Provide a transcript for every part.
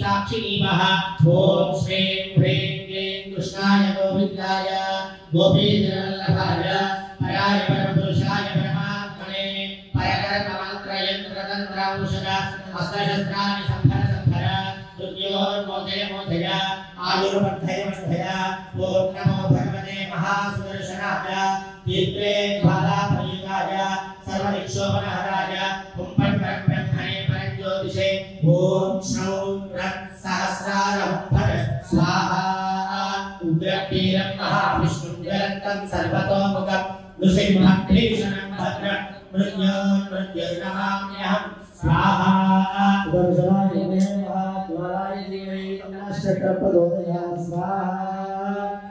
साक्षिणी महा ओम श्रीं ह्रीं क्लीं कृष्णाय गोविंदाय गोपीजनवल्लभाय पराय परमपुरुषाय परमात्मने परकर्ममन्त्रयन्त्रतन्त्रौषध अस्त्रशस्त्राणि संहर मृत्योर्मोचय आयुर्वर्धय ओम नमो भगवते महासुदर्शनाय दीप्ते ज्वालाप्रयुक्ताय सर्वदिक्षोपनहराय ब्रह्मणे परज्योतिषे ओम श्रौं सहस्रारं भर स्वाहा उग्रवीरं महाविष्णुं ज्वलन्तं सर्वतोमुखं नृसिंहं भीषणं भद्रं मृत्युर्नमाम्यहं स्वाहा दर्शनाय नमः ज्वालाय देवै नमश्चक्रपदोदयात् स्वाहा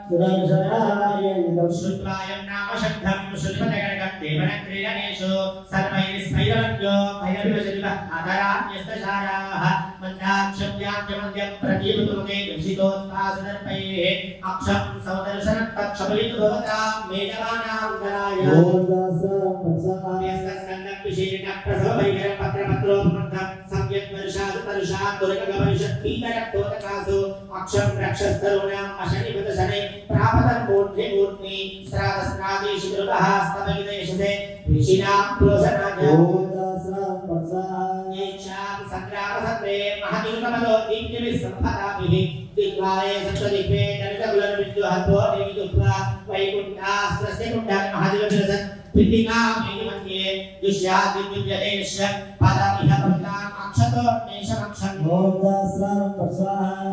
सुदर्शनाय श्रुत्वायं नाम शब्दं शुल्पदगणकं देवनक्रीडनेषु सर्वैस्मैरव्यो भयविवशरिव आदरान्यस्तशाराः मन्दाक्षम्यान्यमद्यं प्रदीपतुमुखे दर्शितोत्पासदर्पैः अक्षं सौदर्शनं तक्षपयितु भवतां मेजमानां दराय यस्तस्कन्दं विशीर्णं प्रसवभैरं पत्रपत्रोपमन्थं सम्यक् वर्षासु तरुषां दुर्गगपरिषत्पीतरक्तोदकासु अक्षं रक्षस्तरूणाम् अशनिपतशने प्रापदं मूर्ध्नि स्रादस्नादेषु दुर्गः स्तमगिदेशसे ऋषिणां क्लोशनाय येषां संग्रामसत्रे महदुर्गमलो दीप्तिभिः सम्पदाभिः दिग्वाले सप्तदिक्पे दरिद्रकुलविद्युहत्वो देवी दुःखा वैकुण्ठास्त्रस्य कुण्डं महदिवविरसन् पिण्डिकां मध्ये दुष्याद्विद्युत्यदेश पदामिह पवित्राम् अक्षतो मेषमक्षम् ओम दास्रां प्रसाहा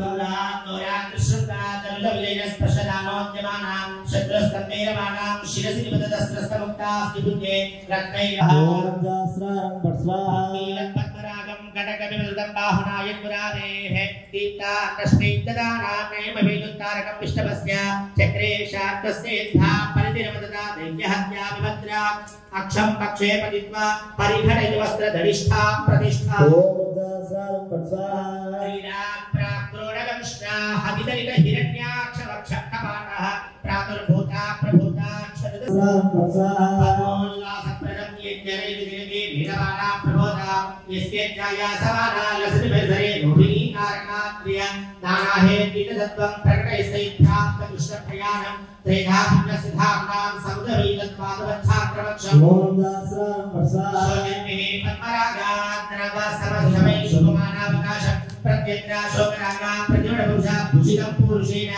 स्पर्शदानोद्यमानां शत्रुस्तम्भेरमाणां शिरसि निबद्धस्त्रस्तमुक्तास्ति बुद्धे रत्नैः ओम दास्रां प्रसाहा नीलपद्मरागं घटकविमृतं बाहुनायन्मुरादेः दीप्ता कृष्णैकदानां नयमभिदुत्तारकं विष्णवस्य चक्रे शार्कस्येद्धा परितिरमदता दैत्यहत्या विभद्रा अक्षं पक्षे पतित्वा परिघटयति वस्त्रधरिष्ठा प्रतिष्ठा ओम दास्रां प्रसाहा प्राक्रोडगंष्टा हवितरित हिरण्याक्षवक्षकपाटः प्रातुर्भूता प्रभूता क्षरदस्रां प्रसाहा यज्ञरे वीरवाणा प्रबोधा यस्के जाया सवाना लसनिभरे रोहिणी कारणात्रिय नानाहे दीनदत्वं प्रकटयस्तैथ्यात्म दुष्टप्रयाणं त्रेधान्यसिद्धानां समुदवीतत्वादवच्छाक्रवक्षम् ओम दास्रां प्रसाहा सोजन्मे पद्मरागाद्रवसमसमै शुभमानावकाशं प्रत्यग्रा शोकरागा प्रतिवडपुरुषा भूषितं पुरुषेण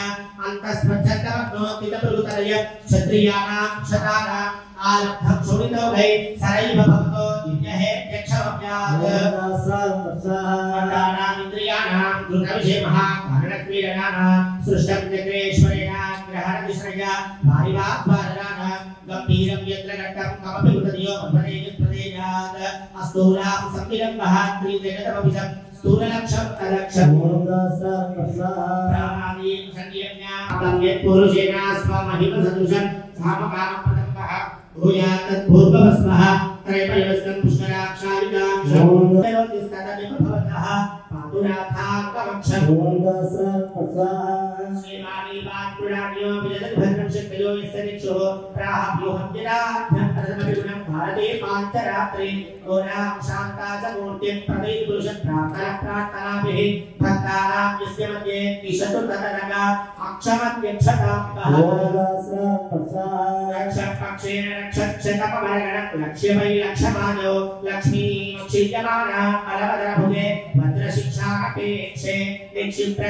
अन्तस्मच्छन्तमग्नो पितृगुतरय क्षत्रियाणां क्षतानां आलब्धं शोणितो भै सरैव भवतो दिव्यहे यक्षमव्यात् दास्रां प्रसाहा मण्डानां इन्द्रियाणां दुर्गविषे महाकारणक्रीडनानां सृष्टं चक्रेश्वरेण ग्रहणविश्रया भारिवाद्वारणानां गम्भीरं यत्रघट्टं कमपि उदयो प्रदेयात् अस्तूलां संविलम्बः त्रिजगतमभिषं स्थूललक्षं तलक्षं ओम दास्रां प्रसाहा प्राणादीं संयम्या यत्पुरुषेण स्वमहिमसदृशं कामकामप्रदम्बः भूयात् तद्भूर्भवस्वः त्रैपयस्तं पुष्कराक्षारिकाक्षं तयोतिस्तदमिभवतः पातुनाथाकवक्षं ओम दास्रां प्रसाहा श्रीमानी वाक्पुराण्यो विजयभद्रं शक्तियो यस्सनिक्षो प्राहव्योहं यदाभ्यन्तरमभिगुणं भारते पान्तरात्रे गोनां शान्ता च मूर्तिं प्रदयति पुरुषं प्रार्थनाभिः भक्तानां यस्य मध्ये तिषतु तदनगा अक्षमत्यक्षतां ओम दास्रां प्रसाहा रक्षपक्षेण रक्षक्षतपमरगणं लक्ष्यमै लक्ष्यमानो लक्ष्मी क्षीयमाना अलवदरभुगे भद्रशिक्षापेक्षे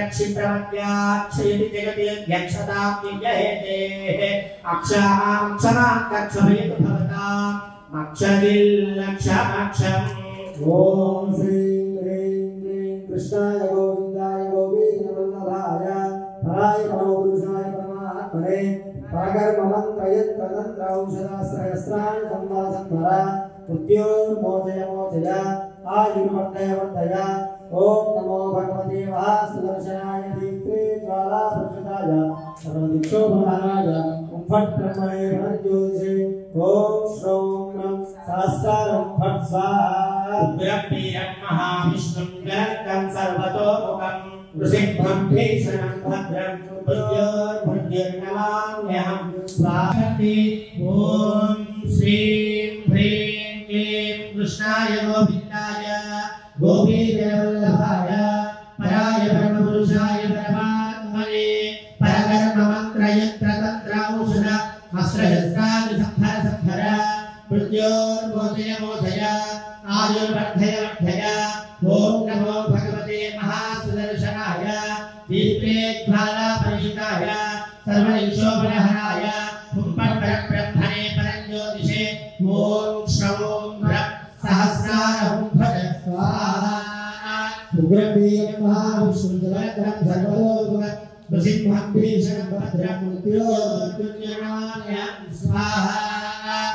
क्षिप्रमद्याक्षयति जगति यक्षतां विजयते अक्षां क्षमां तक्षमयतु भवताम् अक्षदिल्लक्षमक्षम् ओम श्रीं ह्रीं क्लीं कृष्णाय गोविन्दाय गोपीजनवल्लभाय पराय परमपुरुषाय परमात्मने परकर्ममन्त्रयन्त्रतन्त्रौषधास्त्रयस्त्राणि संवासन्धरा मृत्योर्मोचय आयुर्वर्धय ओम नमो भगवते महासुदर्शनाय दीप्ते ज्वालाप्रयुक्ताय सर्वदिक्षोपहाराय फट् ब्रह्मणे रणज्योतिषे ओम श्रौं सहस्रारं फट् स्वाहा उग्रवीरं महाविष्णुं ज्वलन्तं सर्वतोमुखम् वृषिभं भीषणं भद्रं भुजोर्भुजर्नमाम्यहं स्वाहति ॐ श्रीं ह्रीं क्लीं कृष्णाय गोविन्दाय गोपीजनवल्लभाय पराय ब्रह्मपुरुषाय परमात्मने परकर्ममन्त्रयन्त्रतन्त्रौषध अस्त्रशस्त्रादिसंहर मृत्योर्मोचय मोचय आयुर्वर्धय वर्धय ॐ नमो भगवते महासुदर्शनाय दीप्तेज्ज्वालापरिषिताय सर्वैशोभनहराय हुम्परब्रह्मणे परञ्ज्योतिषे ॐ श्रवो सहस्रारहुं भज स्वाहा उग्रवीर्यं महाविष्णुजलधरं सर्वलोकं प्रसिद्धं भीषणं भद्रं मृत्योर्मृत्युञ्जनाय स्वाहा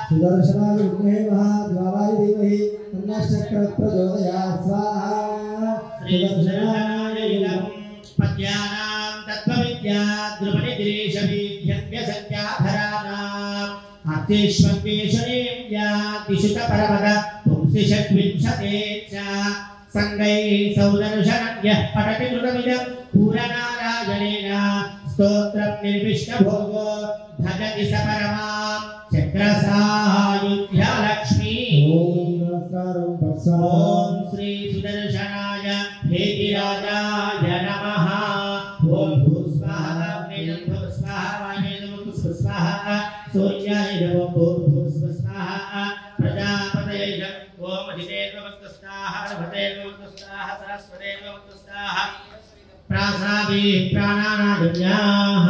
सुदर्शनाय विद्महे महाज्वालाय धीमहि तन्नश्चक्र प्रचोदयात् स्वाहा सुदर्शनाय इदं पद्यानां तत्त्वविद्या द्रुपनिगिरीशवीध्यव्यसंख्याधराणाम् आर्तेष्वन्वेषणेव्यातिशुतपरमद पुंसिषड्विंशते च संगैः सौदर्शनज्ञः पठति कृतमिदं पूरनारायणेन स्तोत्रं निर्विष्टभोगो भजति स परमां चक्रसायुध्यालक्ष्मी ॐ श्री सुदर्शनाय हेतिराजाय नमः ॐ भूस्वाहा वेदं भूस्वाहा वायुवेदं भूस्वाहा सूर्याय नमो भूस्वाहा प्रजापतये नमो ॐ अधिदेववक्तस्ताः भतेर्वक्तस्ताः सरस्वतेर्वक्तस्ताः प्रासादि प्राणानादन्याः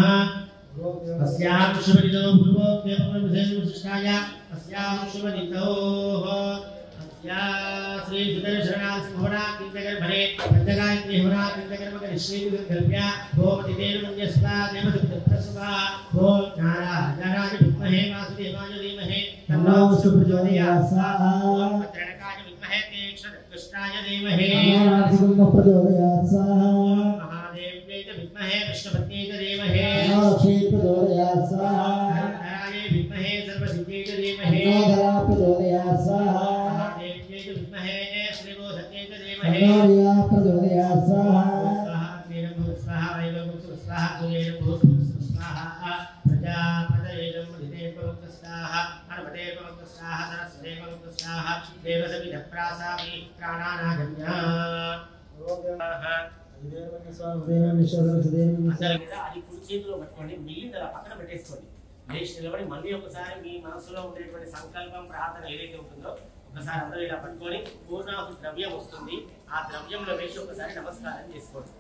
अस्यां शुभदितो पूर्वोक्तमविशेषविशिष्टाय अस्यां शुभदितोः अस्या श्री सुदर्शनासिंहनाकिन्तगर्भणे पञ्चगायत्रीहोनाकिन्तगर्भकरिश्रीविकल्प्या भोमतिदेवमन्यस्वा देवसुप्रसवा भो नारायणाय विद्महे वासुदेवाय धीमहि तन्नो विष्णुप्रचोदयात् स्वाहा ॐ भद्रकाय विद्महे तीक्ष्णकृष्णाय धीमहि तन्नो प्रचोदयात् स्वाहा महादेव्यै च विद्महे विष्णुपत्न्यै च धीमहि तन्नो लक्ष्मी प्रचोदयात् स्वाहा धराय विद्महे सर्वसिद्ध्यै च धीमहि तन्नो धरा प्रचोदयात् स्वाहा महादेव्यै च विद्महे श्रीगोधत्यै च धीमहि तन्नो रिया प्रचोदयात् स्वाहा स्वाहा नीरं स्वाहा वैभवं स्वाहा सूर्यं स्वाहा प्रजापतये नमः स्वाहा अनवदेवं स्वाहा सरस्वदेवं स्वाहा देवसविधप्रासादि प्राणानागम्या అది కుడి చేతిలో పట్టుకోండి మిగిలిన పక్కన పెట్టేసుకోండి లేచి నిలబడి మళ్ళీ ఒకసారి మీ మనసులో ఉండేటువంటి సంకల్పం ప్రార్థన ఏదైతే ఉంటుందో ఒకసారి అందరూ ఇలా పట్టుకొని పూర్ణాహు ద్రవ్యం వస్తుంది ఆ ద్రవ్యంలో వేసి ఒకసారి నమస్కారం చేసుకోండి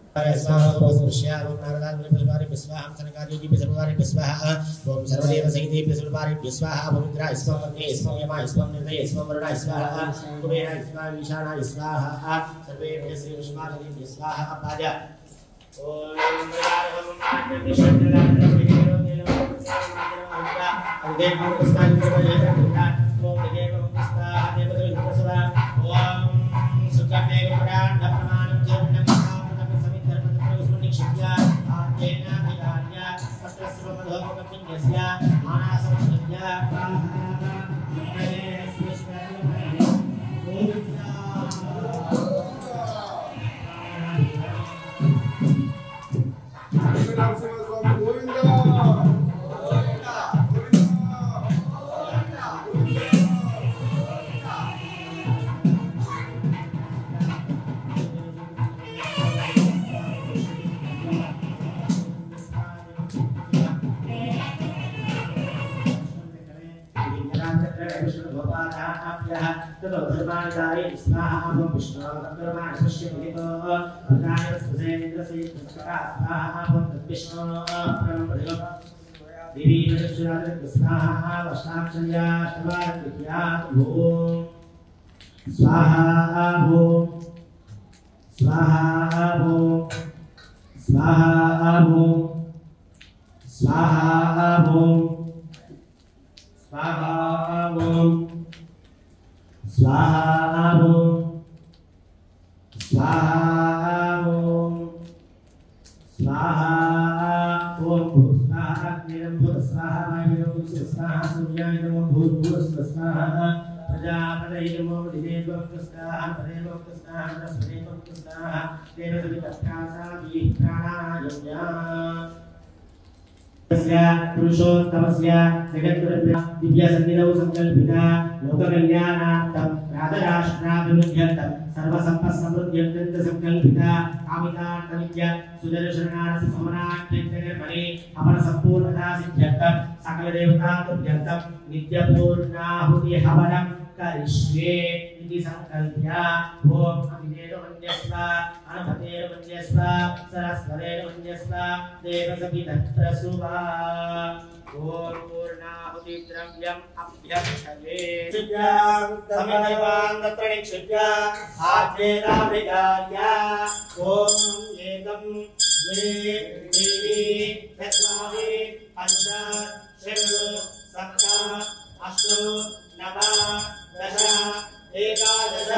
ఓం సర్వదేవ సహితే పిసర్వారి విశ్వాహ పవిత్ర ఇస్వం వర్గే ఇస్వం యమ ఇస్వం నిర్దయ ఇస్వం వరుణ స్వాహ కుబేర ఇస్వం ఈశాన స్వాహ సర్వేభ్య శ్రీ విష్ణుమాది స్వాహ పాద ఓం ప్రదారహం पुरुषोत्तमस्य जगद्गुरुभ्य दिव्यसन्निधौ संकल्पिता लोककल्याणार्थं राधराष्ट्राभिवृद्ध्यर्थं सर्वसम्पत्समृद्ध्यर्थं संकल्पिता कामितार्थनित्य सुदर्शनार्थं समनाख्यन्तकर्मणि अपरसम्पूर्णता सिद्ध्यर्थं सकलदेवताभ्यर्थं नित्यपूर्णाहुति हवनं करिष्ये इति संकल्प्य ओम अभिदेवमन्यस्व अनभतेरमन्यस्व सरस्वतेरमन्यस्व देवसविदत्रसुवा ओम पूर्णाहुति द्रव्यम् अभ्यक्षये समिदेवान् तत्र निक्षिप्य आद्येनाभिधार्य ओम एकं द्वे त्रीणि चत्वारि पञ्च षट् सप्त अष्ट नव दश एकादश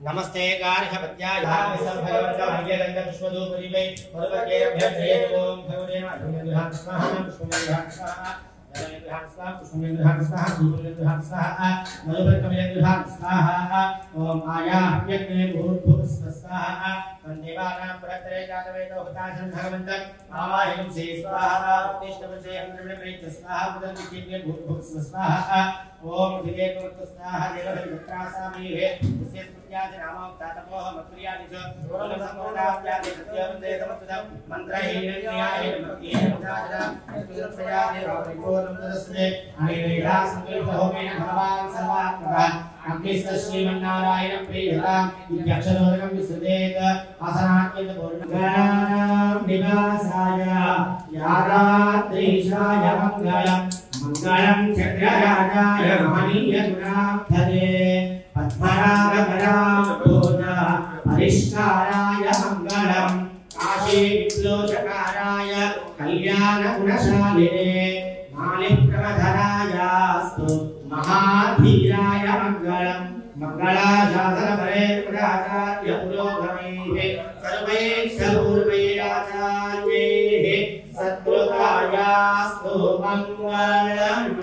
नमस्ते गार्हपत्याय भगवन्तं पुष्पधूपदीपे भगवद्गीताभ्यर्चयेत् ओम भगवते नमः स्वाहा पुष्पमेधाः स्वाहा नमः स्वाहा पुष्पमेधाः स्वाहा धूपमेधाः स्वाहा मधुपर्कमेधाः स्वाहा ओम आयाह्यग्ने भूर्भुवः स्वाहा देवानां प्रहतरे जातवेदो हताशं भगवन्तं आवाहनं से स्वाहा उत्तिष्ठवसे अन्तर्वेद स्वाहा पुदर्विज्ञे भूर्भुवः स्वाहा ओम धिये कुरुत स्वाहा देवहित्रासामीहे तस्य स्तुत्यादि नामं तातपोह मत्प्रियादि च ओम संपूर्णाव्यादि सत्यवन्दे समस्तदं मन्त्रहीनन्याय भक्तिः मुदाजरा तुलसयादि रोहिकोलं तदस्मे अनेनैरा संकल्पहोमेन भगवान् सर्वात्मकः अग्निश्च श्रीमन्नारायणं प्रियताम् इत्यक्षरोदकं विसृजेत् आसनात्यन्तपूर्णगणानां निवासाय यारात्रीशाय मङ्गलम् मंगलम चक्रराजाय महनीयगुणाब्धये पद्मनाभकराम्भोज परिष्काराय मंगलम काशी विप्लोचकाराय कल्याणगुणशालिने मालिप्रमधरायास्तु महाधीराय मंगलम मंगलाशासनपरे पुराचार्य पुरोगमैः सर्वैः सर्वैराचार्यैः सद्गुरुतायास्तु मंगलम्